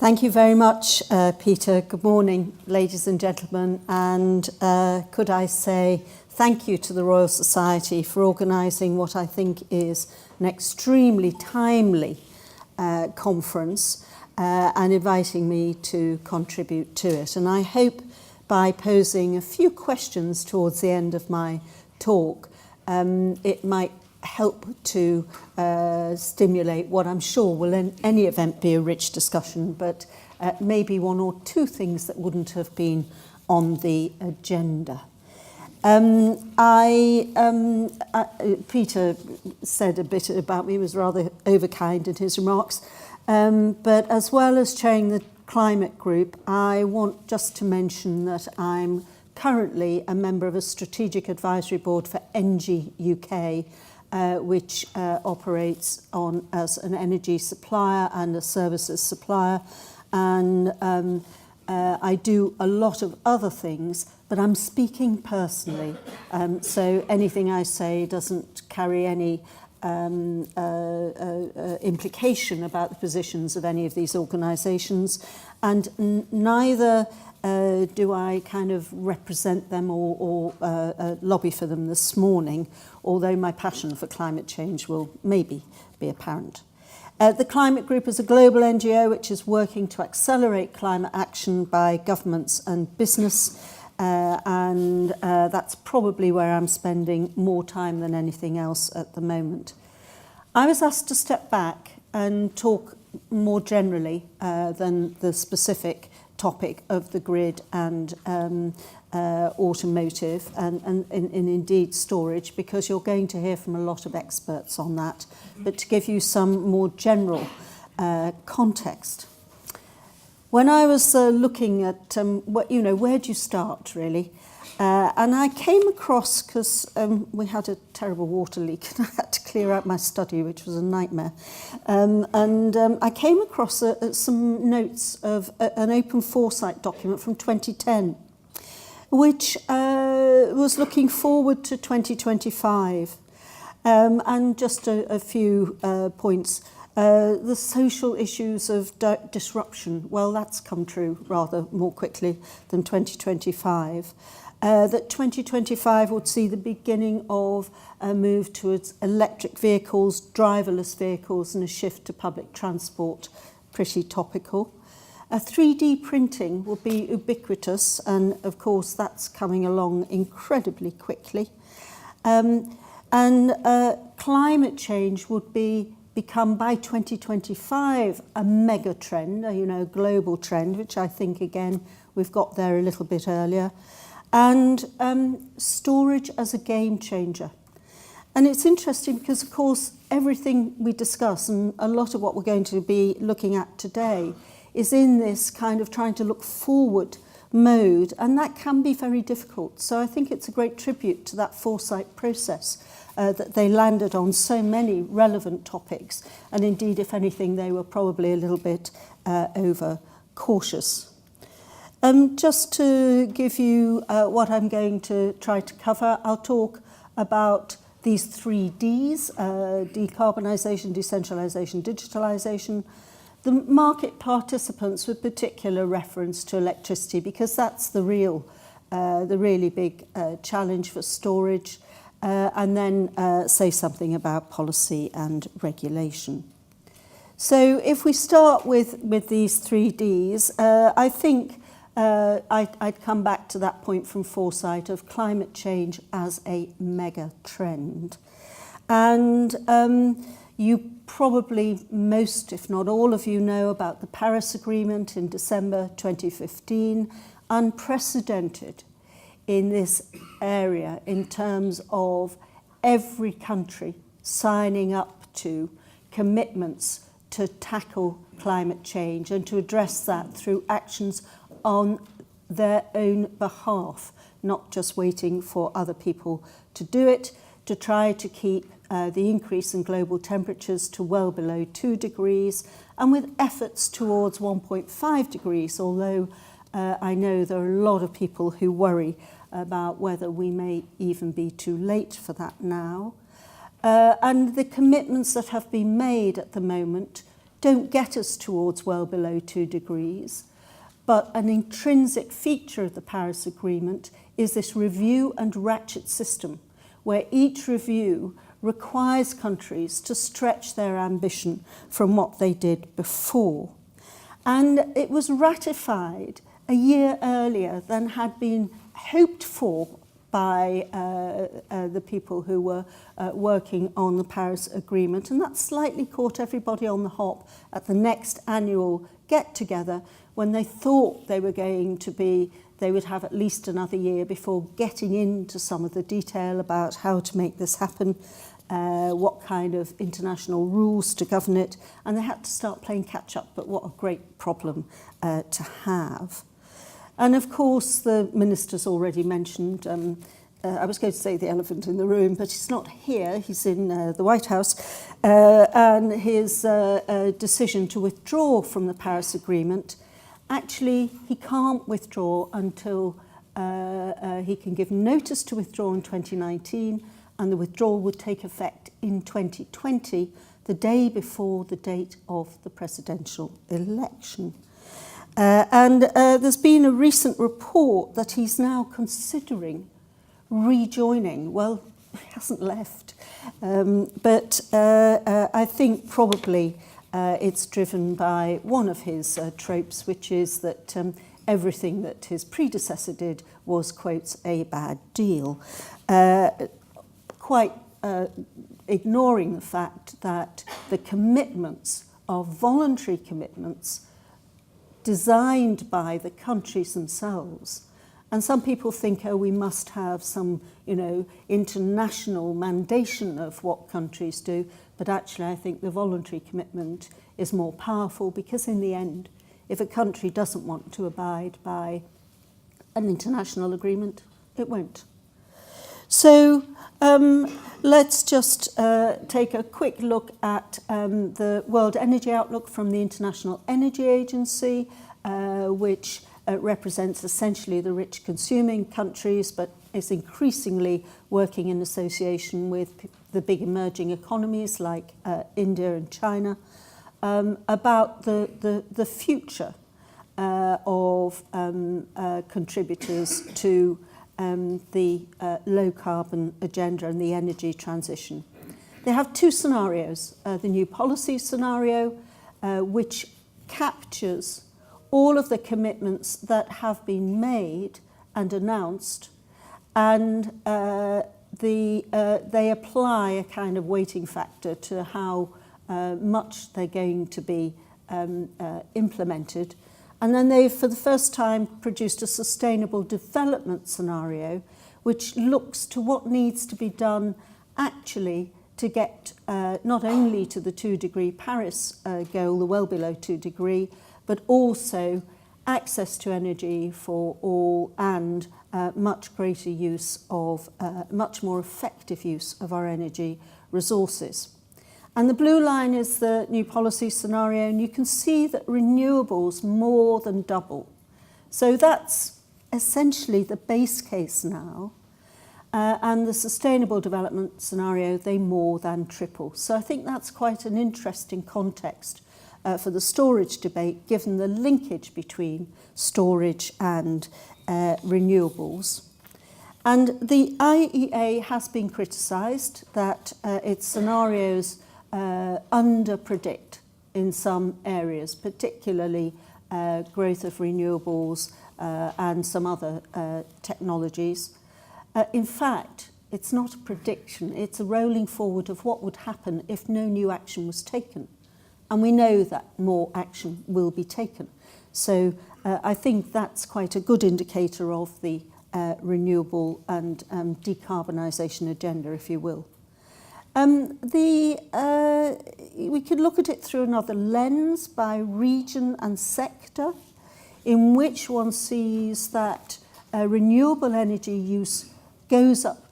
Thank you very much, Peter. Good morning, ladies and gentlemen. And could I say thank you to the Royal Society for organising what I think is an extremely timely conference and inviting me to contribute to it. And I hope by posing a few questions towards the end of my talk, it might help to stimulate what I'm sure will in any event be a rich discussion, but maybe one or two things that wouldn't have been on the agenda. Peter said a bit about me, he was rather overkind in his remarks, but as well as chairing the climate group, I want just to mention that I'm currently a member of a strategic advisory board for ENGIE UK, which operates as an energy supplier and a services supplier. And I do a lot of other things, but I'm speaking personally. So anything I say doesn't carry any implication about the positions of any of these organisations. And neither do I kind of represent them or lobby for them this morning, although my passion for climate change will maybe be apparent. The Climate Group is a global NGO which is working to accelerate climate action by governments and business, and that's probably where I'm spending more time than anything else at the moment. I was asked to step back and talk more generally than the specific topic of the grid and automotive and indeed storage, because you're going to hear from a lot of experts on that, but to give you some more general context. When I was looking at where do you start really, and I came across, because we had a terrible water leak and I had to clear out my study, which was a nightmare, and I came across some notes of an open foresight document from 2010, which was looking forward to 2025. And just a few points. The social issues of disruption, well, that's come true rather more quickly than 2025. That 2025 would see the beginning of a move towards electric vehicles, driverless vehicles, and a shift to public transport, pretty topical. 3D printing will be ubiquitous, and of course that's coming along incredibly quickly. And climate change would become by 2025 a mega trend, a global trend, which I think again we've got there a little bit earlier. And storage as a game changer. And it's interesting because, of course, everything we discuss and a lot of what we're going to be looking at today is in this kind of trying to look forward mode, and that can be very difficult. So I think it's a great tribute to that foresight process that they landed on so many relevant topics. And indeed, if anything, they were probably a little bit over cautious. Just to give you what I'm going to try to cover, I'll talk about these 3 Ds, decarbonisation, decentralisation, digitalisation, the market participants with particular reference to electricity, because that's the really big challenge for storage, and then say something about policy and regulation. So if we start with these 3 Ds, I think I'd come back to that point from foresight of climate change as a mega trend. And you probably, most if not all of you, know about the Paris Agreement in December 2015, unprecedented in this area in terms of every country signing up to commitments to tackle climate change and to address that through actions on their own behalf, not just waiting for other people to do it, to try to keep the increase in global temperatures to well below 2 degrees, and with efforts towards 1.5 degrees, although I know there are a lot of people who worry about whether we may even be too late for that now. And the commitments that have been made at the moment don't get us towards well below 2 degrees. But an intrinsic feature of the Paris Agreement is this review and ratchet system, where each review requires countries to stretch their ambition from what they did before. And it was ratified a year earlier than had been hoped for by the people who were working on the Paris Agreement. And that slightly caught everybody on the hop at the next annual get-together, when they thought they would have at least another year before getting into some of the detail about how to make this happen, what kind of international rules to govern it, and they had to start playing catch-up. But what a great problem to have. And of course, the minister's already mentioned, I was going to say the elephant in the room, but he's not here, he's in the White House, and his decision to withdraw from the Paris Agreement. Actually, he can't withdraw until he can give notice to withdraw in 2019, and the withdrawal would take effect in 2020, the day before the date of the presidential election. And there's been a recent report that he's now considering rejoining. Well, he hasn't left, but I think probably it's driven by one of his tropes, which is that everything that his predecessor did was, quotes, a bad deal. Quite ignoring the fact that the commitments are voluntary commitments designed by the countries themselves. And some people think, oh, we must have some, international mandation of what countries do. But actually, I think the voluntary commitment is more powerful, because in the end, if a country doesn't want to abide by an international agreement, it won't. So let's just take a quick look at the World Energy Outlook from the International Energy Agency, which represents essentially the rich consuming countries, but is increasingly working in association with the big emerging economies like India and China, about the future of contributors to the low-carbon agenda and the energy transition. They have two scenarios. The new policy scenario, which captures all of the commitments that have been made and announced, and they apply a kind of weighting factor to how much they're going to be implemented. And then they, for the first time, produced a sustainable development scenario, which looks to what needs to be done actually to get not only to the 2-degree Paris goal, the well below 2 degree, but also access to energy for all and much greater use of, much more effective use of our energy resources. And the blue line is the new policy scenario, and you can see that renewables more than double. So that's essentially the base case now. And the sustainable development scenario, they more than triple. So I think that's quite an interesting context for the storage debate, given the linkage between storage and renewables. And the IEA has been criticised that its scenarios under-predict in some areas, particularly growth of renewables and some other technologies. In fact, it's not a prediction, it's a rolling forward of what would happen if no new action was taken. And we know that more action will be taken. So I think that's quite a good indicator of the renewable and decarbonisation agenda, if you will. We could look at it through another lens by region and sector, in which one sees that renewable energy use goes up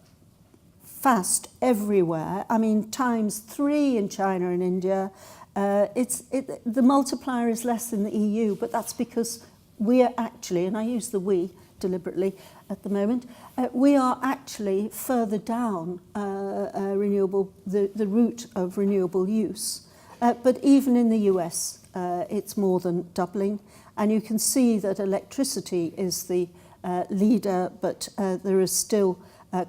fast everywhere. I mean, ×3 in China and India. The multiplier is less in the EU, but that's because we are actually, and I use the we deliberately at the moment, we are actually further down the route of renewable use. but even in the US, it's more than doubling. And you can see that electricity is the leader, but there is still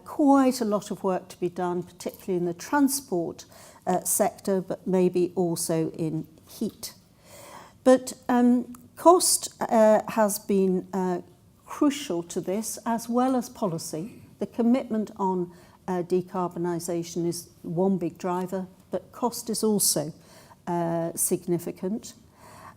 quite a lot of work to be done, particularly in the transport sector, but maybe also in heat. But cost has been crucial to this, as well as policy. The commitment on decarbonisation is one big driver, but cost is also significant.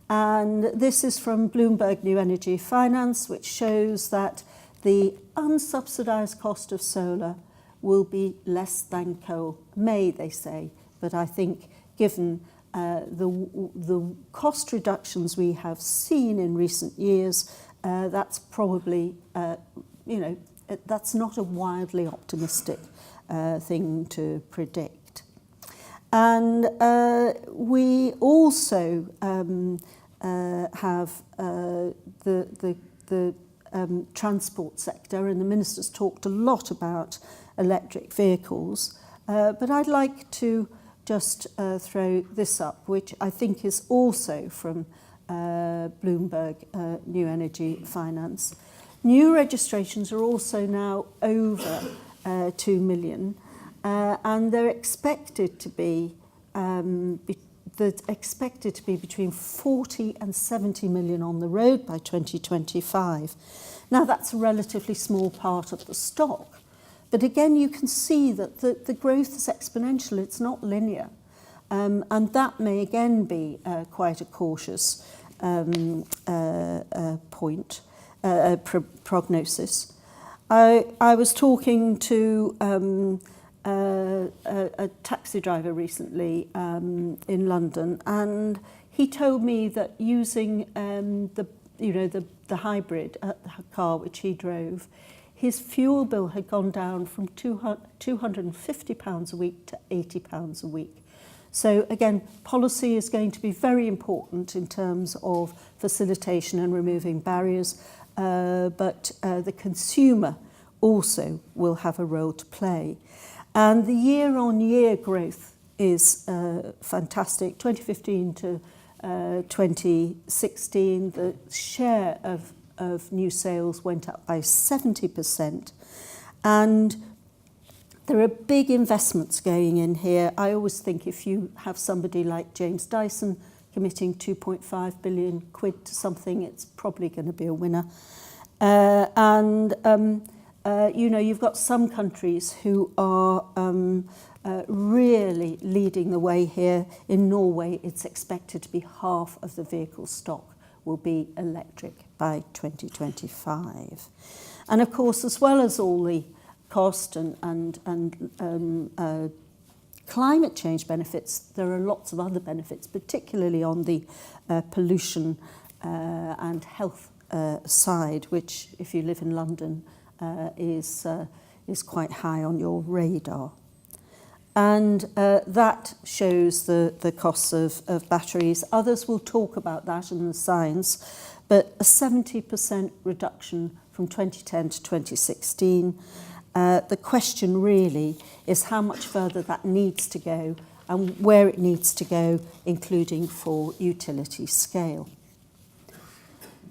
And this is from Bloomberg New Energy Finance, which shows that the unsubsidised cost of solar will be less than coal. May, they say, but I think given the cost reductions we have seen in recent years, that's probably, that's not a wildly optimistic thing to predict. And we also have the transport sector, and the Minister's talked a lot about electric vehicles, but I'd like to just throw this up, which I think is also from Bloomberg New Energy Finance. New registrations are also now over 2 million, and they're expected to be between 40 and 70 million on the road by 2025. Now, that's a relatively small part of the stock, but again, you can see that the growth is exponential. It's not linear, and that may again be quite a cautious prognosis. I was talking to a taxi driver recently in London, and he told me that using the hybrid car which he drove, his fuel bill had gone down from £250 a week to £80 a week. So again, policy is going to be very important in terms of facilitation and removing barriers, but the consumer also will have a role to play. And the year-on-year growth is fantastic. 2015 to 2016, the share of new sales went up by 70%. And there are big investments going in here. I always think if you have somebody like James Dyson committing 2.5 billion quid to something, it's probably going to be a winner. You've got some countries who are really leading the way here. In Norway, it's expected to be half of the vehicle stock will be electric by 2025. And of course, as well as all the cost and climate change benefits, there are lots of other benefits, particularly on the pollution and health side, which, if you live in London, is quite high on your radar. And that shows the costs of batteries. Others will talk about that in the science, but a 70% reduction from 2010 to 2016. The question really is how much further that needs to go and where it needs to go, including for utility scale.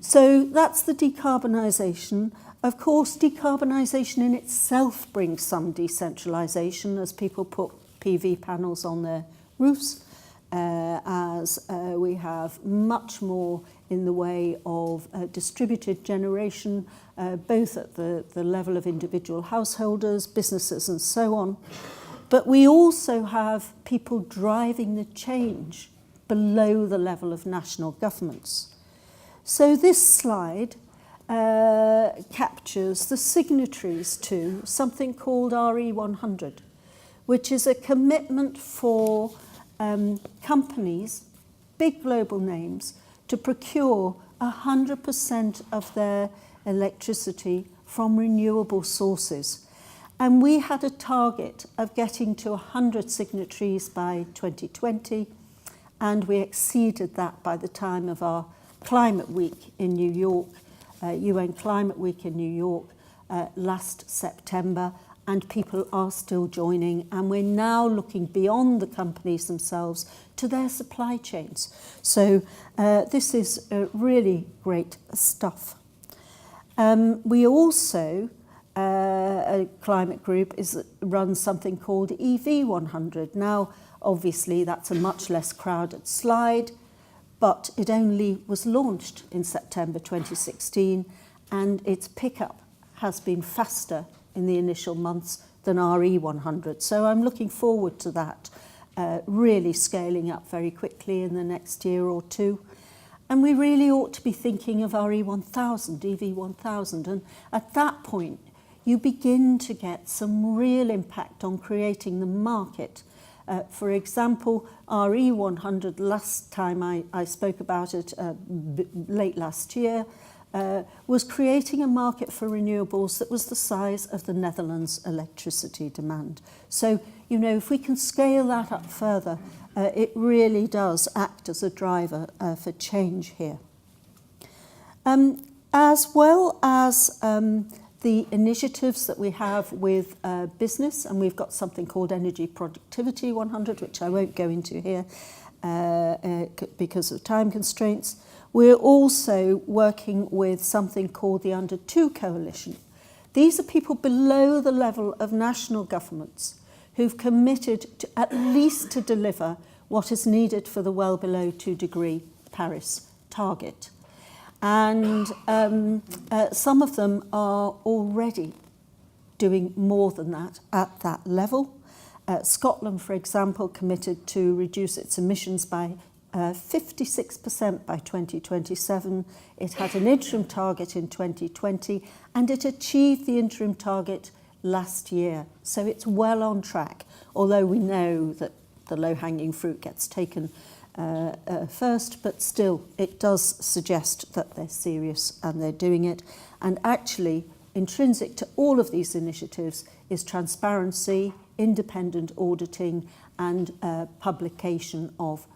So that's the decarbonisation. Of course, decarbonisation in itself brings some decentralisation as people put PV panels on their roofs, as we have much more in the way of distributed generation, both at the level of individual householders, businesses and so on. But we also have people driving the change below the level of national governments. So this slide captures the signatories to something called RE100, which is a commitment for companies, big global names, to procure 100% of their electricity from renewable sources. And we had a target of getting to 100 signatories by 2020, and we exceeded that by the time of our Climate Week in New York, UN Climate Week in New York last September, and people are still joining, and we're now looking beyond the companies themselves to their supply chains. So this is really great stuff. We also, a climate group, runs something called EV100. Now, obviously, that's a much less crowded slide, but it only was launched in September 2016, and its pickup has been faster in the initial months than RE100. So I'm looking forward to that really scaling up very quickly in the next year or two. And we really ought to be thinking of RE1000, EV1000. And at that point, you begin to get some real impact on creating the market. For example, RE100, last time I spoke about it late last year, was creating a market for renewables that was the size of the Netherlands' electricity demand. So, you know, if we can scale that up further, it really does act as a driver for change here. As well as the initiatives that we have with business, and we've got something called Energy Productivity 100, which I won't go into here because of time constraints. We're also working with something called the Under 2 Coalition. These are people below the level of national governments who've committed to at least to deliver what is needed for the well below 2-degree Paris target. And some of them are already doing more than that at that level. Scotland, for example, committed to reduce its emissions by 56% by 2027. It had an interim target in 2020, and it achieved the interim target last year. So it's well on track, although we know that the low-hanging fruit gets taken first, but still it does suggest that they're serious and they're doing it. And actually, intrinsic to all of these initiatives is transparency, independent auditing, and publication of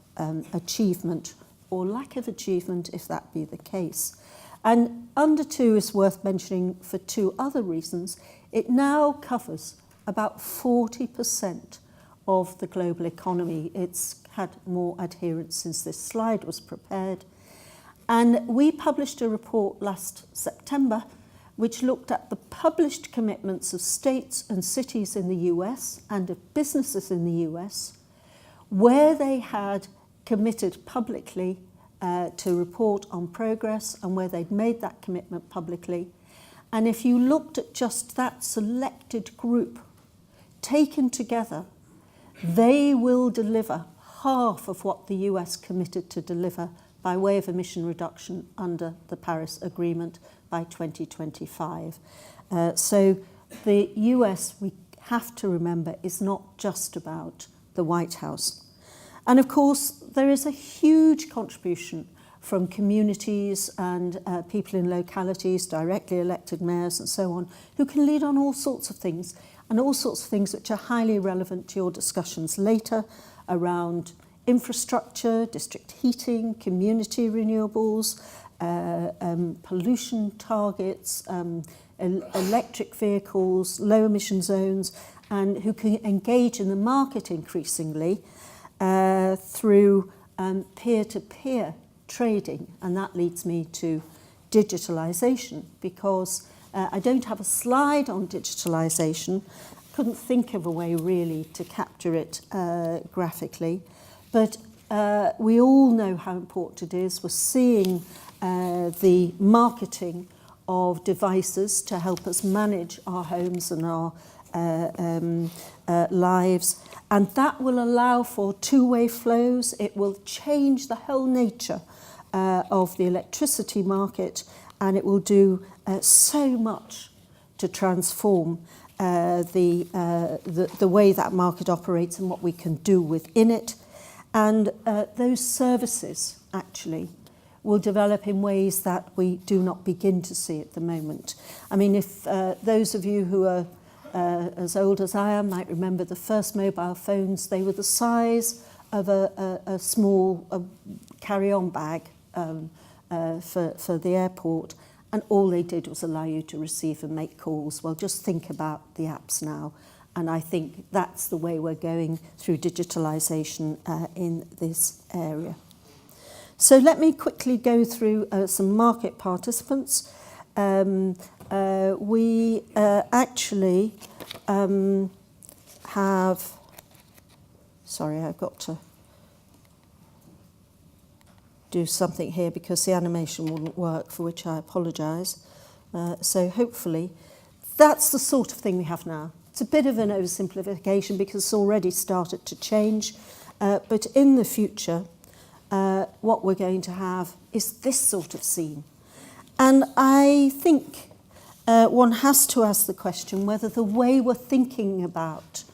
achievement or lack of achievement, if that be the case. And Under 2 is worth mentioning for two other reasons. It now covers about 40% of the global economy. It's had more adherence since this slide was prepared. And we published a report last September which looked at the published commitments of states and cities in the US and of businesses in the US, where they had committed publicly to report on progress and where they'd made that commitment publicly. And if you looked at just that selected group, taken together, they will deliver half of what the US committed to deliver by way of emission reduction under the Paris Agreement by 2025. So the US, we have to remember, is not just about the White House. And of course, there is a huge contribution from communities and people in localities, directly elected mayors and so on, who can lead on all sorts of things, and all sorts of things which are highly relevant to your discussions later around infrastructure, district heating, community renewables, pollution targets, electric vehicles, low emission zones, and who can engage in the market increasingly through peer-to-peer trading. And that leads me to digitalisation, because I don't have a slide on digitalisation. Couldn't think of a way really to capture it graphically. But we all know how important it is. We're seeing the marketing of devices to help us manage our homes and our lives. And that will allow for two-way flows. It will change the whole nature of the electricity market, and it will do so much to transform the way that market operates and what we can do within it. And those services, actually, will develop in ways that we do not begin to see at the moment. I mean, if those of you who are as old as I am might remember the first mobile phones, they were the size of a small carry-on bag for the airport. and all they did was allow you to receive and make calls. Well, just think about the apps now. And I think that's the way we're going through digitalisation in this area. So let me quickly go through some market participants. We actually have... Sorry, I've got to do something here because the animation wouldn't work, for which I apologise. So hopefully that's the sort of thing we have now. It's a bit of an oversimplification because it's already started to change, but in the future, what we're going to have is this sort of scene. And I think one has to ask the question whether the way we're thinking about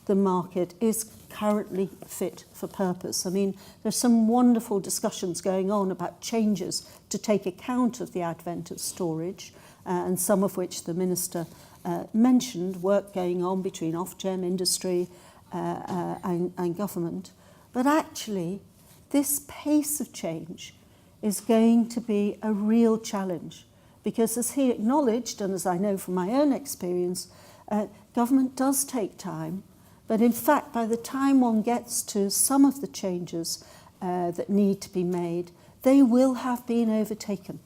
the market is currently fit for purpose. I mean, there's some wonderful discussions going on about changes to take account of the advent of storage, and some of which the Minister mentioned, work going on between Ofgem, industry and government. But actually, this pace of change is going to be a real challenge because, as he acknowledged, and as I know from my own experience, government does take time. But in fact, by the time one gets to some of the changes that need to be made, they will have been overtaken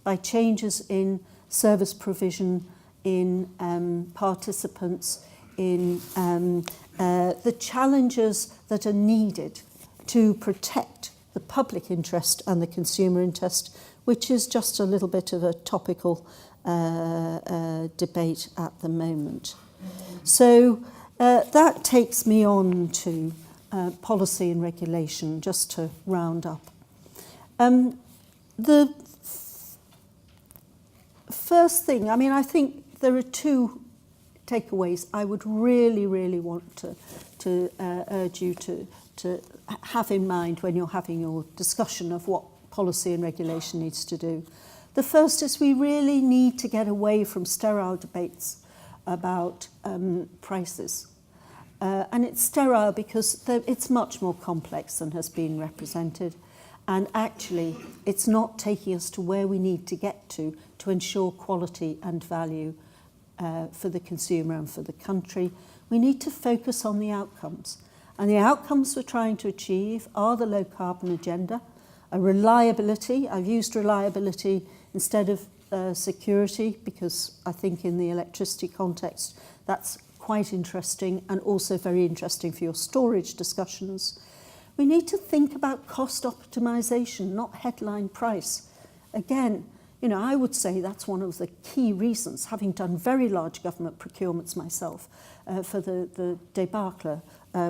by changes in service provision, in participants, in the challenges that are needed to protect the public interest and the consumer interest, which is just a little bit of a topical debate at the moment. So that takes me on to policy and regulation, just to round up. The first thing, I mean, I think there are two takeaways I would really, really want to urge you to have in mind when you're having your discussion of what policy and regulation needs to do. The first is we really need to get away from sterile debates about prices. And it's sterile because it's much more complex than has been represented. And actually, it's not taking us to where we need to get to ensure quality and value for the consumer and for the country. We need to focus on the outcomes. And the outcomes we're trying to achieve are the low carbon agenda, a reliability. I've used reliability instead of security because I think in the electricity context that's quite interesting and also very interesting for your storage discussions. We need to think about cost optimization, not headline price. Again, you know, I would say that's one of the key reasons, having done very large government procurements myself, for the debacle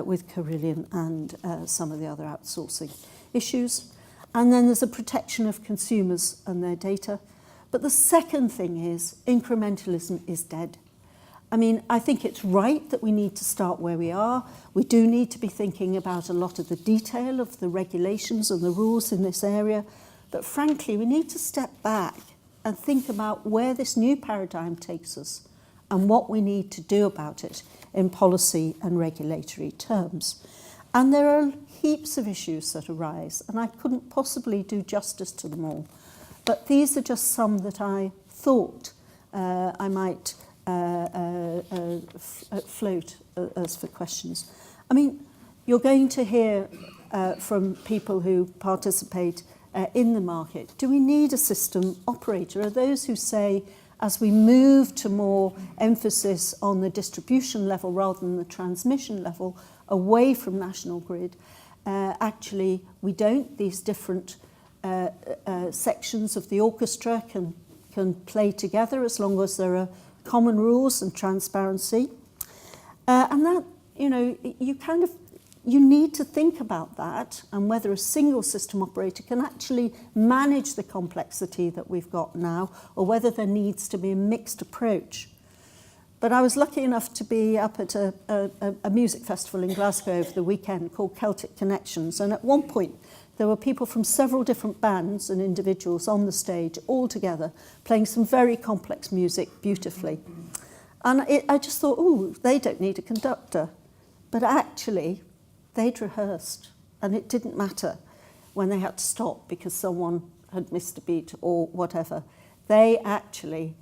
with Carillion and some of the other outsourcing issues. And then there's a protection of consumers and their data. But the second thing is incrementalism is dead. I mean, I think it's right that we need to start where we are. We do need to be thinking about a lot of the detail of the regulations and the rules in this area. But frankly, we need to step back and think about where this new paradigm takes us and what we need to do about it in policy and regulatory terms. And there are heaps of issues that arise, and I couldn't possibly do justice to them all. But these are just some that I thought I might float as for questions. I mean, you're going to hear from people who participate in the market. Do we need a system operator? Are those who say, as we move to more emphasis on the distribution level rather than the transmission level, away from national grid, actually we don't. These different sections of the orchestra can play together as long as there are common rules and transparency. And that, you know, you need to think about that and whether a single system operator can actually manage the complexity that we've got now, or whether there needs to be a mixed approach. But I was lucky enough to be up at a music festival in Glasgow over the weekend called Celtic Connections, and at one point there were people from several different bands and individuals on the stage all together playing some very complex music beautifully. And I just thought, oh, they don't need a conductor. But actually, they'd rehearsed, and it didn't matter when they had to stop because someone had missed a beat or whatever. they actually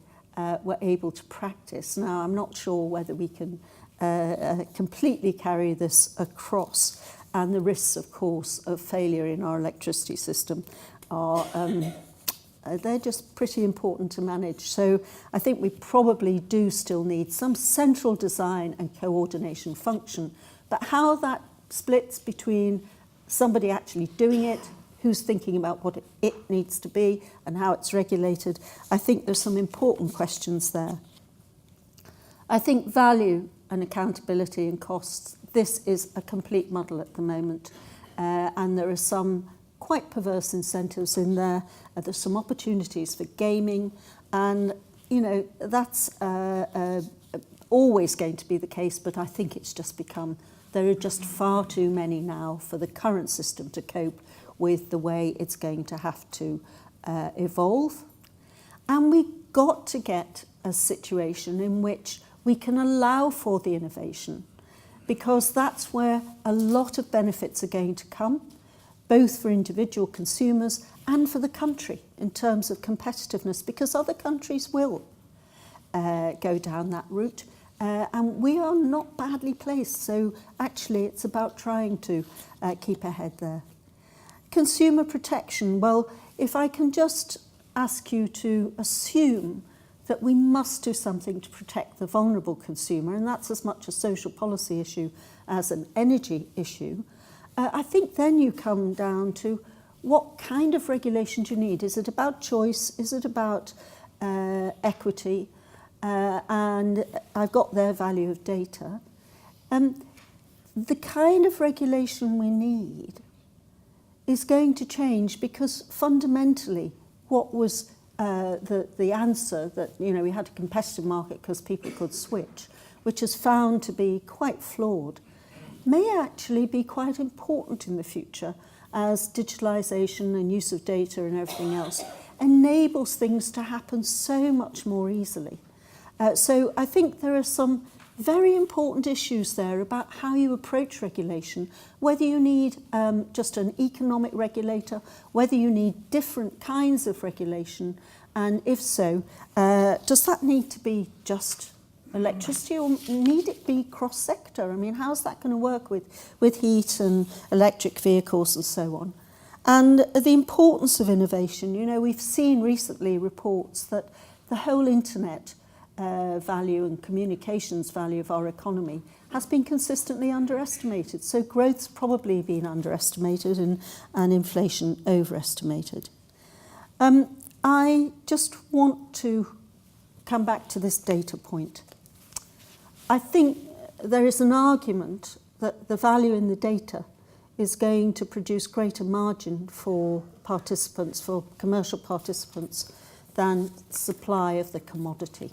were able to practice. Now, I'm not sure whether we can completely carry this across, and the risks, of course, of failure in our electricity system are they're just pretty important to manage. So I think we probably do still need some central design and coordination function, but how that splits between somebody actually doing it, who's thinking about what it needs to be and how it's regulated, I think there's some important questions there. I think value and accountability and costs, this is a complete muddle at the moment, and there are some quite perverse incentives in there. There's some opportunities for gaming, and you know that's always going to be the case, but I think it's just become, there are just far too many now for the current system to cope with the way it's going to have to evolve. And we've got to get a situation in which we can allow for the innovation, because that's where a lot of benefits are going to come, both for individual consumers and for the country in terms of competitiveness, because other countries will go down that route. And we are not badly placed, so actually it's about trying to keep ahead there. Consumer protection, well, if I can just ask you to assume that we must do something to protect the vulnerable consumer, and that's as much a social policy issue as an energy issue, I think then you come down to what kind of regulation do you need? Is it about choice? Is it about equity? And I've got their value of data. The kind of regulation we need is going to change, because fundamentally what was the answer that, you know, we had a competitive market because people could switch, which is found to be quite flawed, may actually be quite important in the future as digitalisation and use of data and everything else enables things to happen so much more easily. So I think there are some very important issues there about how you approach regulation, whether you need just an economic regulator, whether you need different kinds of regulation, and if so, does that need to be just electricity or need it be cross-sector? I mean, how's that going to work with heat and electric vehicles and so on? And the importance of innovation. You know, we've seen recently reports that the whole internet value and communications value of our economy has been consistently underestimated. So growth's probably been underestimated and inflation overestimated. I just want to come back to this data point. I think there is an argument that the value in the data is going to produce greater margin for participants, for commercial participants, than supply of the commodity.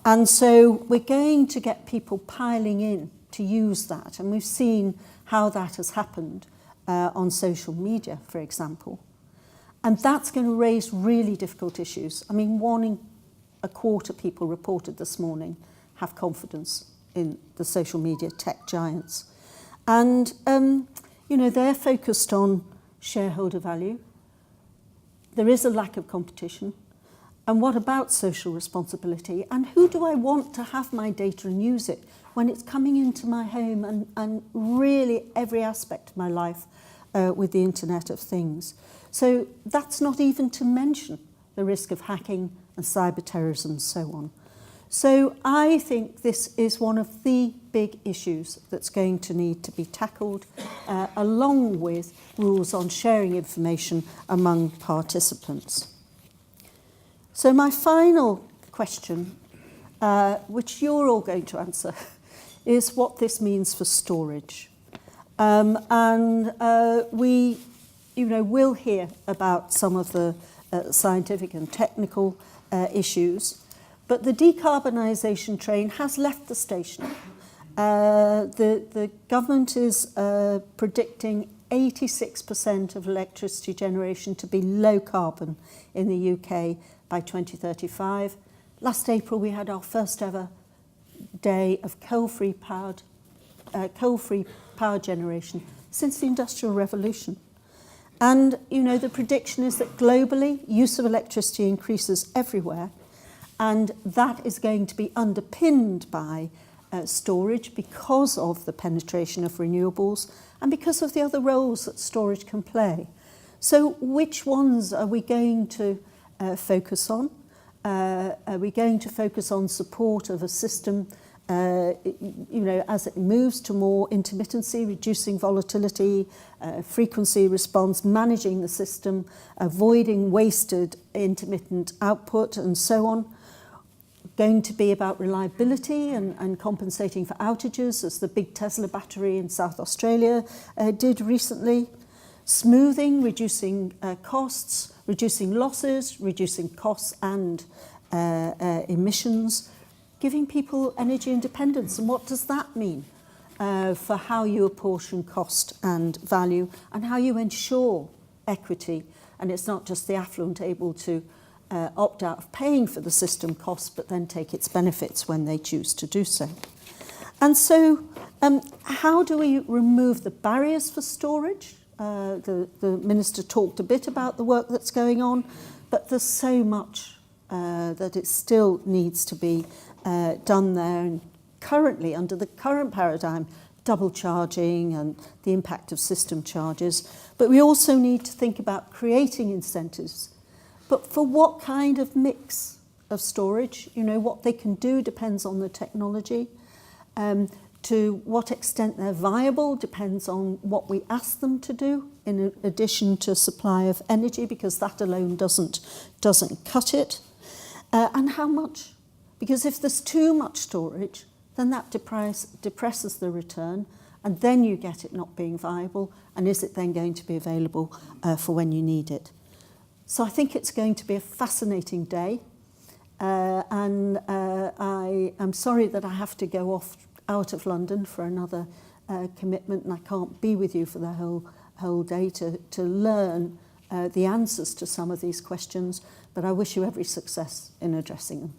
And so we're going to get people piling in to use that. And we've seen how that has happened on social media, for example. And that's going to raise really difficult issues. I mean, 1 in a quarter people reported this morning have confidence in the social media tech giants. And, you know, they're focused on shareholder value. There is a lack of competition. And what about social responsibility? And who do I want to have my data and use it when it's coming into my home and really every aspect of my life with the Internet of Things? So that's not even to mention the risk of hacking and cyber terrorism and so on. So I think this is one of the big issues that's going to need to be tackled, along with rules on sharing information among participants. So my final question, which you're all going to answer, is what this means for storage. We, you know, will hear about some of the scientific and technical issues, but the decarbonisation train has left the station. The government is predicting 86% of electricity generation to be low carbon in the UK by 2035. Last April we had our first ever day of coal-free power generation since the Industrial Revolution. And, you know, the prediction is that globally, use of electricity increases everywhere, and that is going to be underpinned by storage because of the penetration of renewables and because of the other roles that storage can play. So which ones are we going to focus on? Are we going to focus on support of a system, you know, as it moves to more intermittency, reducing volatility, frequency response, managing the system, avoiding wasted intermittent output, and so on? Going to be about reliability and compensating for outages, as the big Tesla battery in South Australia did recently. Smoothing, reducing costs, reducing losses, reducing costs and emissions, giving people energy independence. And what does that mean for how you apportion cost and value and how you ensure equity? And it's not just the affluent able to opt out of paying for the system costs, but then take its benefits when they choose to do so. And so how do we remove the barriers for storage? The Minister talked a bit about the work that's going on, but there's so much that it still needs to be done there. And currently, under the current paradigm, double charging and the impact of system charges. But we also need to think about creating incentives. But for what kind of mix of storage? You know, what they can do depends on the technology. To what extent they're viable depends on what we ask them to do, in addition to supply of energy, because that alone doesn't cut it. And how much? Because if there's too much storage, then that depresses the return, and then you get it not being viable, and is it then going to be available for when you need it? So I think it's going to be a fascinating day, and I am sorry that I have to go out of London for another commitment, and I can't be with you for the whole day to learn the answers to some of these questions, but I wish you every success in addressing them.